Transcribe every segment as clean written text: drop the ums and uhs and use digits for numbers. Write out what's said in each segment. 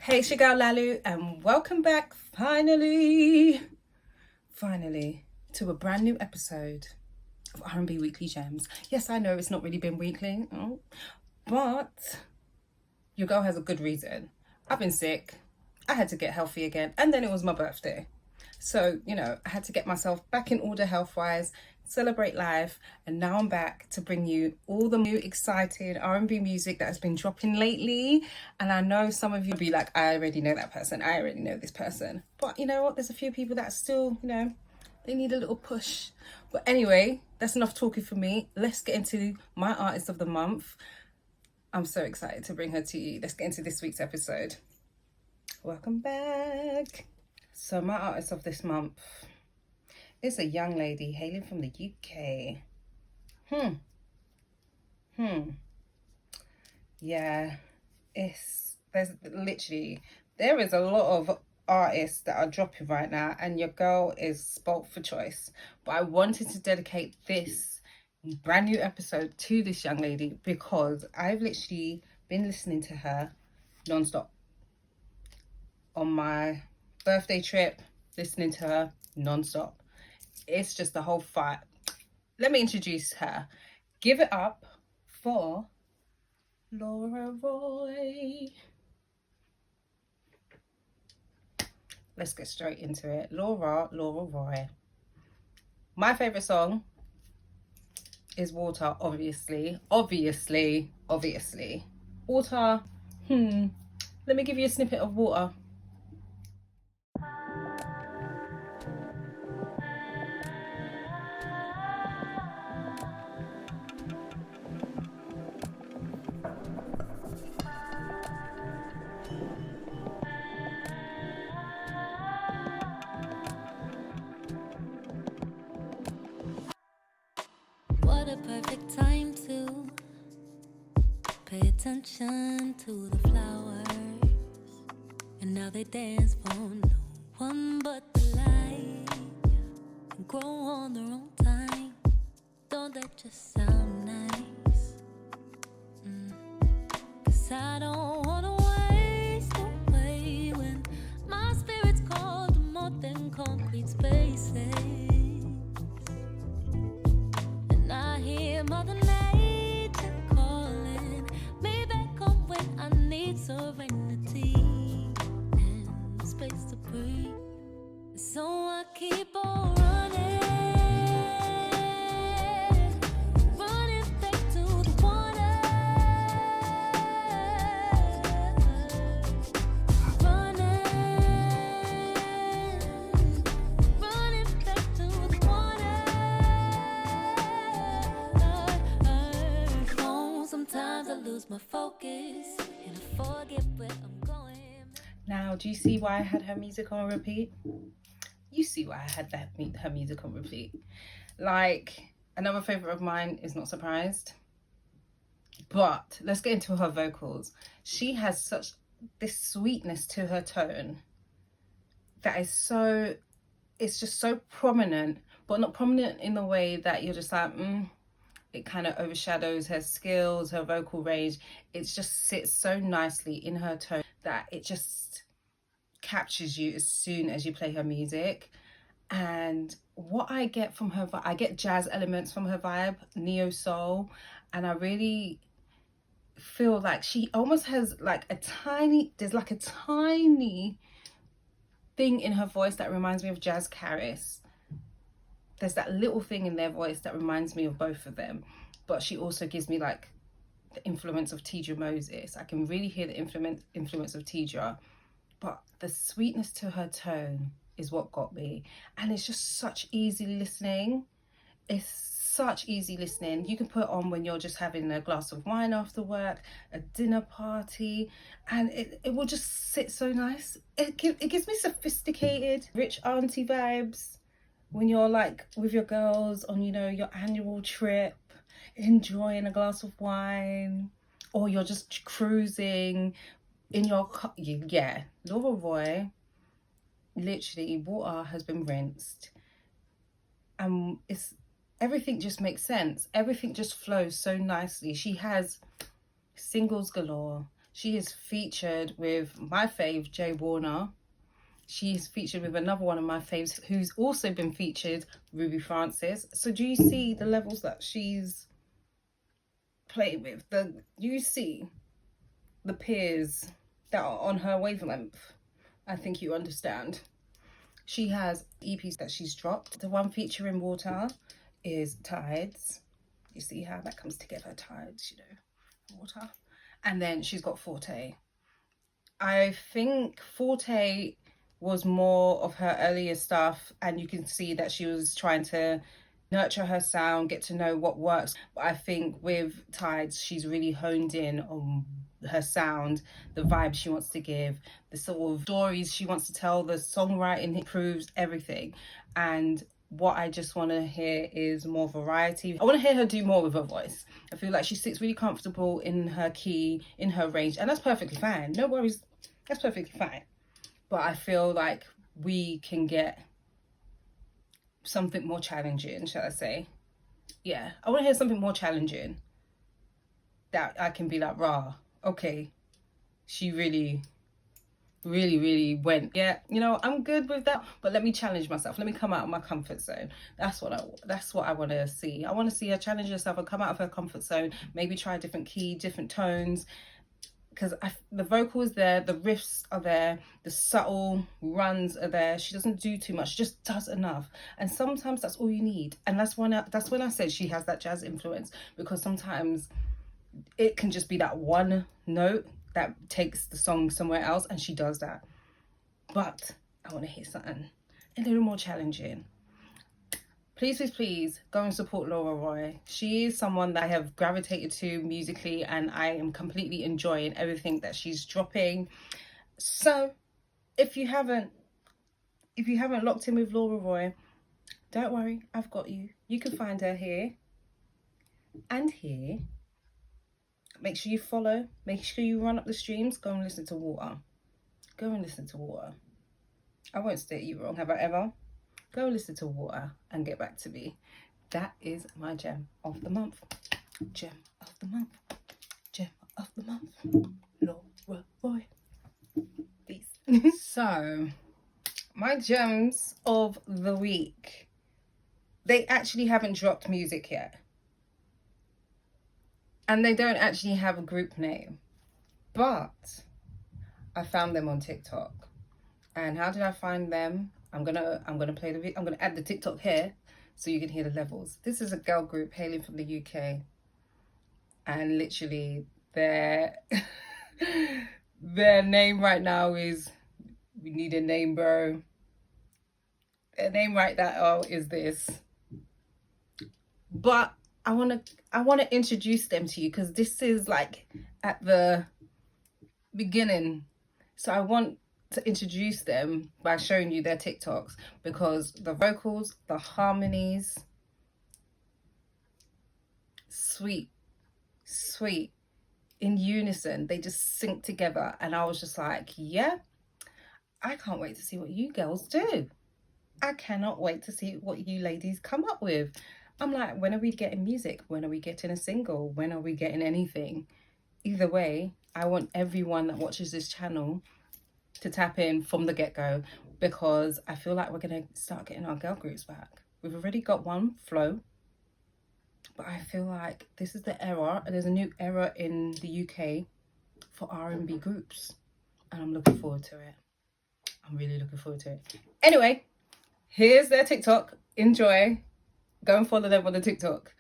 Hey, it's your girl Lalu, and welcome back finally to a brand new episode of R&B Weekly Gems. Yes, I know it's not really been weekly, but your girl has a good reason. I've been sick, I had to get healthy again, and then it was my birthday. So, I had to get myself back in order health-wise, celebrate life, and now I'm back to bring you all the new exciting R&B music that has been dropping lately. And I know some of you will be like, I already know that person, I already know this person. But you know what? There's a few people that still, they need a little push. But anyway, that's enough talking for me. Let's get into my artist of the month. I'm so excited to bring her to you. Let's get into this week's episode. Welcome back. So my artist of this month is a young lady hailing from the UK. Yeah, there is a lot of artists that are dropping right now, and your girl is spoilt for choice. But I wanted to dedicate this brand new episode to this young lady because I've literally been listening to her non-stop. On my birthday trip, listening to her non-stop. It's just the whole fight. Let me introduce her. Give it up for Laura Roy. Let's get straight into it. Laura Roy. My favorite song is Water, obviously. Water. Let me give you a snippet of Water. What a perfect time to pay attention to the flowers, and now they dance for no one but the light, and grow on their own time. Don't that just sound nice? 'Cause I don't wanna waste away when my spirit's called more than concrete spaces. I hear Mother Nature calling me back home when I need serenity and space to breathe. So I keep on running back to the water, running back to the water. Sometimes I lose my focus and I forget where I'm going. Now, do you see why I had her music on repeat? You see why I had her music on repeat. Like, another favorite of mine is Not Surprised. But let's get into her vocals. She has such this sweetness to her tone that is it's just so prominent, but not prominent in a way that you're just like, it kind of overshadows her skills, her vocal range. It just sits so nicely in her tone that it just captures you as soon as you play her music. And what I get from her, I get jazz elements from her vibe, neo soul, and I really feel like she almost has like there's like a tiny thing in her voice that reminds me of Jazz Caris. There's that little thing in their voice that reminds me of both of them, but she also gives me like the influence of Tidra Moses. I can really hear the influence of Tidra, but the sweetness to her tone is what got me. And it's just such easy listening. You can put it on when you're just having a glass of wine after work, a dinner party, and it will just sit so nice. It gives me sophisticated, rich auntie vibes when you're like with your girls on, your annual trip, enjoying a glass of wine, or you're just cruising in your car. Yeah, Laura Roy, literally, water has been rinsed, and everything just makes sense. Everything just flows so nicely. She has singles galore. She is featured with my fave, Jay Warner. She's featured with another one of my faves who's also been featured, Ruby Francis. So do you see the levels that she's playing with? Do you see the peers that are on her wavelength? I think you understand. She has EPs that she's dropped. The one featuring Water is Tides. You see how that comes together, Tides, you know, Water. And then she's got Forte. I think Forte was more of her earlier stuff, and you can see that she was trying to nurture her sound, get to know what works. But I think with Tides, she's really honed in on her sound, the vibe she wants to give, the sort of stories she wants to tell, the songwriting improves everything. And what I just want to hear is more variety. I want to hear her do more with her voice. I feel like she sits really comfortable in her key, in her range, and that's perfectly fine. No worries, that's perfectly fine. But I feel like we can get something more challenging, shall I say. Yeah, I want to hear something more challenging that I can be like, rah, okay, she really went. Yeah, you know, I'm good with that, but let me challenge myself. Let me come out of my comfort zone. That's what I want to see. I want to see her challenge herself and come out of her comfort zone, maybe try a different key, different tones, because the vocal is there, the riffs are there, the subtle runs are there. She doesn't do too much, she just does enough, and sometimes that's all you need. And that's when I said she has that jazz influence, because sometimes it can just be that one note that takes the song somewhere else, and she does that. But I want to hear something a little more challenging. Please go and support Laura Roy. She is someone that I have gravitated to musically, and I am completely enjoying everything that she's dropping. So if you haven't locked in with Laura Roy, don't worry, I've got you. You can find her here and here. Make sure you follow, make sure you run up the streams. Go and listen to Water. Go and listen to Water. I won't state you wrong, have I ever? Go listen to Water and get back to me. That is my gem of the month. Gem of the month. Gem of the month. Laura Roy. Peace. So, my gems of the week. They actually haven't dropped music yet. And they don't actually have a group name. But I found them on TikTok. And how did I find them? I'm gonna play the video. I'm gonna add the TikTok here so you can hear the levels. This is a girl group hailing from the UK, and literally their name right now is "We Need a Name, Bro." Their name right now is this. But I wanna introduce them to you, because this is like at the beginning. So I want to introduce them by showing you their TikToks, because the vocals, the harmonies, sweet in unison, they just sync together. And I was just like, yeah, I can't wait to see what you girls do. I cannot wait to see what you ladies come up with. I'm like, when are we getting music? When are we getting a single? When are we getting anything? Either way, I want everyone that watches this channel to tap in from the get-go, because I feel like we're going to start getting our girl groups back. We've already got one, Flow, but I feel like this is the era, and there's a new era in the UK for R&B groups, and I'm looking forward to it. I'm really looking forward to it. Anyway, here's their TikTok. Enjoy. Go and follow them on the TikTok.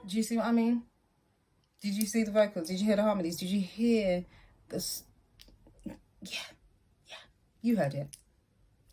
Do you see what I mean? Did you see the vocals? Did you hear the harmonies? Did you hear this? Yeah, you heard it.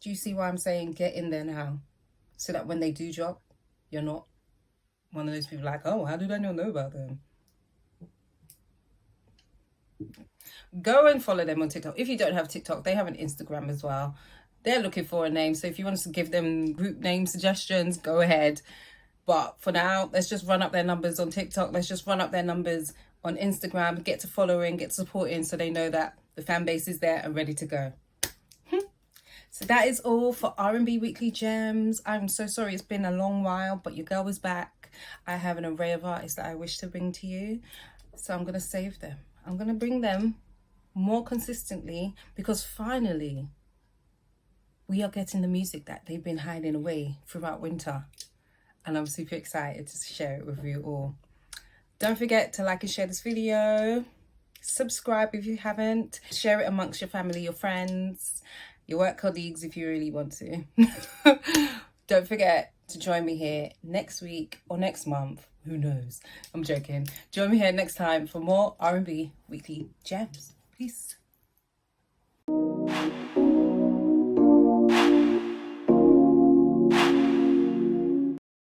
Do you see why I'm saying get in there now? so that when they do drop, you're not one of those people like, oh, how did I not know about them? Go and follow them on TikTok. If you don't have TikTok, they have an Instagram as well. They're looking for a name, so if you want us to give them group name suggestions, go ahead. But for now, let's just run up their numbers on TikTok. Let's just run up their numbers on Instagram. Get to following, get to supporting, so they know that the fan base is there and ready to go. So that is all for R&B Weekly Gems. I'm so sorry it's been a long while, but your girl is back. I have an array of artists that I wish to bring to you. So I'm going to save them. I'm going to bring them more consistently, because finally we are getting the music that they've been hiding away throughout winter. And I'm super excited to share it with you all. Don't forget to like and share this video. Subscribe if you haven't. Share it amongst your family, your friends, your work colleagues if you really want to. Don't forget to join me here next week or next month. Who knows? I'm joking. Join me here next time for more R&B Weekly Gems. Peace.